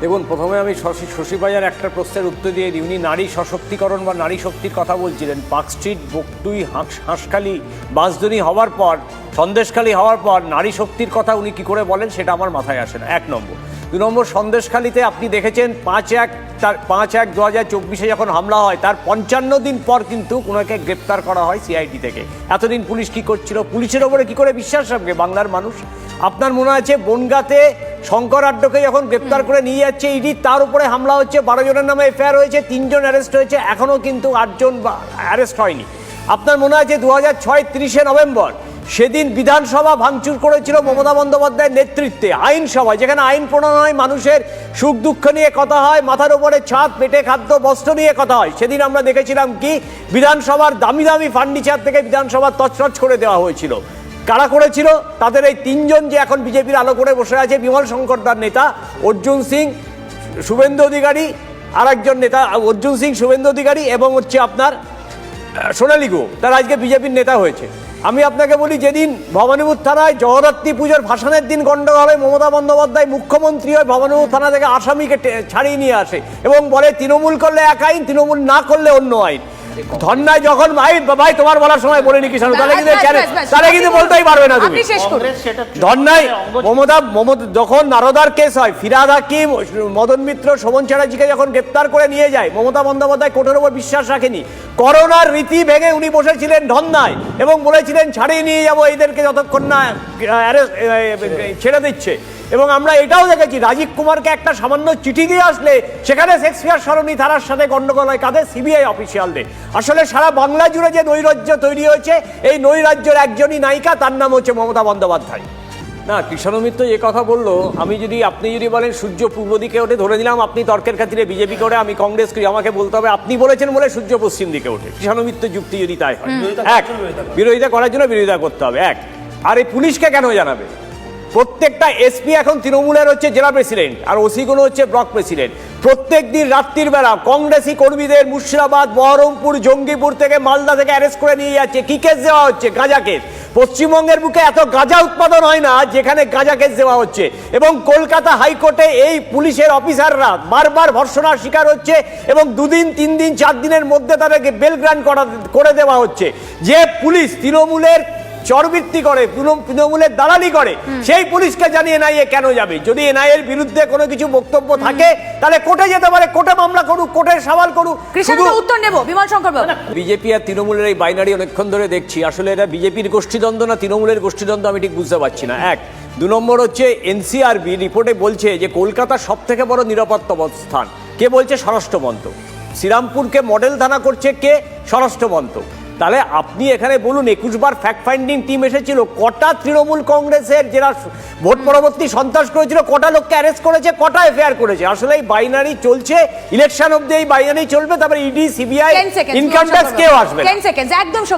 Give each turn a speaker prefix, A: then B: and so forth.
A: দেখুন, প্রথমে আমি শশীবাজার একটা প্রশ্নের উত্তর দিয়ে দিই। উনি নারী সশক্তিকরণ বা নারী শক্তির কথা বলছিলেন। পার্ক স্ট্রিট, বকটুই, হাঁসখালি, বাঁশদ্রোণী হওয়ার পর, সন্দেশখালি হওয়ার পর নারী শক্তির কথা উনি কী করে বলেন সেটা আমার মাথায় আসে না, 1 নম্বর। 2 নম্বর, সন্দেশখালিতে আপনি দেখেছেন 5/1/2024 যখন হামলা হয় তার 55 দিন পর কিন্তু ওনাকে গ্রেপ্তার করা হয় সিআইডি থেকে। এতদিন পুলিশ কি করছিল? পুলিশের ওপরে কি করে বিশ্বাস রাখবে বাংলার মানুষ? আপনার মনে আছে বনগাঁতে শঙ্কর আড্ডকে যখন গ্রেপ্তার করে নিয়ে যাচ্ছে ইডি, তার উপরে হামলা হচ্ছে, 12 জনের নামে এফআইআর হয়েছে, 3 জন অ্যারেস্ট হয়েছে, এখনও কিন্তু 8 জন অ্যারেস্ট হয়নি। আপনার মনে আছে 2006 30শে নভেম্বর সেদিন বিধানসভা ভাঙচুর করেছিল মমতা বন্দ্যোপাধ্যায়ের নেতৃত্বে, আইনসভা, যেখানে আইন প্রণয়ন হয়, মানুষের সুখ দুঃখ নিয়ে কথা হয়, মাথার উপরে ছাদ, পেটে খাদ্য, বস্ত্র নিয়ে কথা হয়। সেদিন আমরা দেখেছিলাম কি বিধানসভার দামি দামি ফার্নিচার থেকে বিধানসভা তছনছ করে দেওয়া হয়েছিল। কারা করেছিল? তাদের এই 3 জন যে এখন বিজেপির আলো করে বসে আছে, বিমল শঙ্কর তার নেতা, অর্জুন সিং, শুভেন্দু অধিকারী, আর একজন নেতা অর্জুন সিং, শুভেন্দু অধিকারী এবং হচ্ছে আপনার সোনালী গুহ, তারা আজকে বিজেপির নেতা হয়েছে। আমি আপনাকে বলি, যেদিন ভবানীপুর থানায় জগদ্ধাত্রী পুজোর ভাসানের দিন গন্ডগোল হয়, মমতা বন্দ্যোপাধ্যায় মুখ্যমন্ত্রী হয়ে ভবানীপুর থানা থেকে আসামিকে ছাড়িয়ে নিয়ে আসে এবং বলে তৃণমূল করলে এক আইন, তৃণমূল না করলে অন্য আইন। ধর্নায় যখন ভাই তোমার বলার সময় বলিনি কিষাণু, তাহলে কিন্তু বলতেই পারবে না তুমি। ধর্নায় মমতা যখন নারদার কেস হয়, ফিরহাদ হাকিম, মদন মিত্র, শোভন চ্যাটার্জিকে যখন গ্রেপ্তার করে নিয়ে যায়, মমতা বন্দ্যোপাধ্যায় কোর্টের উপর বিশ্বাস রাখেনি। করোনার রীতি ভেঙে উনি বসেছিলেন ধর্নায় এবং বলেছিলেন ছাড়িয়ে নিয়ে যাবো এদেরকে যতক্ষণ না ছেড়ে দিচ্ছে। এবং আমরা এটাও দেখেছি রাজীব কুমারকে একটা সামান্য চিঠি দিয়ে আসলে সেখানে শেক্সপিয়ার সরণি ধারার সাথে গন্ডগোল হয় কাদের? সিবিআই অফিসিয়ালদের। আসলে সারা বাংলা জুড়ে যে নৈরাজ্য তৈরি হয়েছে, এই নৈরাজ্যের একজনই নায়িকা, তার নাম হচ্ছে মমতা বন্দ্যোপাধ্যায়। না, কৃষ্ণ মিত্র যে কথা বললো, আপনি যদি বলেন সূর্য পূর্ব দিকে ওঠে, ধরে নিলাম আপনি তর্কের খাতিরে বিজেপি করে, আমি কংগ্রেস করি, আমাকে বলতে হবে আপনি বলেছেন বলে সূর্য পশ্চিম দিকে ওঠে। কৃষ্ণ মিত্র যুক্তি যদি তাই হয়, বিরোধিতা করার জন্য বিরোধিতা করতে হবে। আর এই পুলিশকে কেন জানাবে? প্রত্যেকটা এসপি এখন তৃণমূলের হচ্ছে জেলা প্রেসিডেন্ট, আর ওসিগুলো হচ্ছে ব্লক প্রেসিডেন্ট। প্রত্যেক দিন রাত্রির বেলা কংগ্রেসি কর্মীদের মুর্শিদাবাদ, বহরমপুর, জঙ্গিপুর থেকে, মালদা থেকে অ্যারেস্ট করে নিয়ে যাচ্ছে। কি কেস দেওয়া হচ্ছে? গাঁজা কেস। পশ্চিমবঙ্গের বুকে এত গাঁজা উৎপাদন হয় না যেখানে গাঁজা কেস দেওয়া হচ্ছে। এবং কলকাতা হাইকোর্টে এই পুলিশের অফিসাররা বারবার ধর্ষণার শিকার হচ্ছে এবং 2 দিন 3 দিন 4 দিনের মধ্যে তাদেরকে বেল গ্রান্ট করে দেওয়া হচ্ছে। যে পুলিশ তৃণমূলের চরবৃত্তি করে, তৃণমূলের দালালি করে, সেই পুলিশকে জানিয়ে এনআইএ কেন যাবে? যদি এনআইএর বিরুদ্ধে কোনো কিছু বক্তব্য থাকে তাহলে কোর্টে যেতে পারে, কোর্টে মামলা করুক, কোর্টের সওয়াল করুক।
B: উত্তর নেব বিমল শঙ্কর বাবু।
A: বিজেপি আর তৃণমূলের এই বাইনারি অনেকক্ষণ ধরে দেখছি, আসলে এটা বিজেপির গোষ্ঠীদ্বন্দ্ব না তৃণমূলের গোষ্ঠীদ্বন্দ্ব আমি ঠিক বুঝতে পারছি না। 2 নম্বর হচ্ছে এনসিআরবি রিপোর্টে বলছে যে কলকাতার সব থেকে বড় নিরাপত্তা স্থান কে বলছে? স্বরাষ্ট্র মন্ত্রক। শ্রীরামপুরকে মডেল থানা করছে কে? স্বরাষ্ট্র মন্ত্রক। তাহলে আপনি এখানে বলুন 21 বার ফ্যাক্ট ফাইন্ডিং টিম এসেছিল, কটা তৃণমূল কংগ্রেসের যারা ভোট পরবর্তী সন্ত্রাস করেছিল কটা লোককে অ্যারেস্ট করেছে, কটা এফআইআর করেছে? আসলে এই বাইনারি চলছে, ইলেকশন অবধি এই বাইনারি চলবে, তারপরে ইডি, সিবিআই, ইনকাম ট্যাক্স কেউ আসবে।
B: 10 সেকেন্ড একদম